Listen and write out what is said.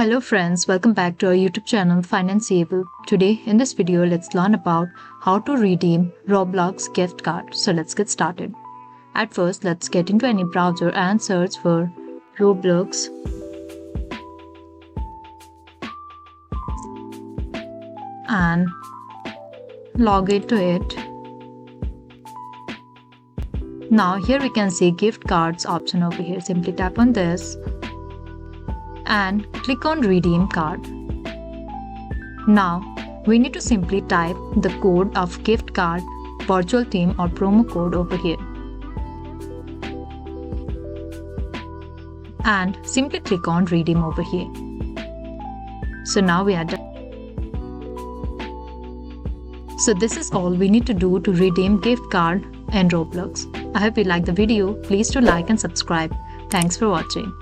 Hello friends, welcome back to our YouTube channel Financeable. Today in this video, let's learn about how to redeem Roblox gift card. So let's get started. At first, let's get into any browser and search for Roblox. And log into it. Now here we can see gift cards option over here. Simply tap on this and click on redeem card. Now we need to simply type the code of gift card, virtual theme or promo code over here. And simply click on redeem over here. So now we are done. So this is all we need to do to redeem gift card in Roblox. I hope you liked the video. Please do like and subscribe. Thanks for watching.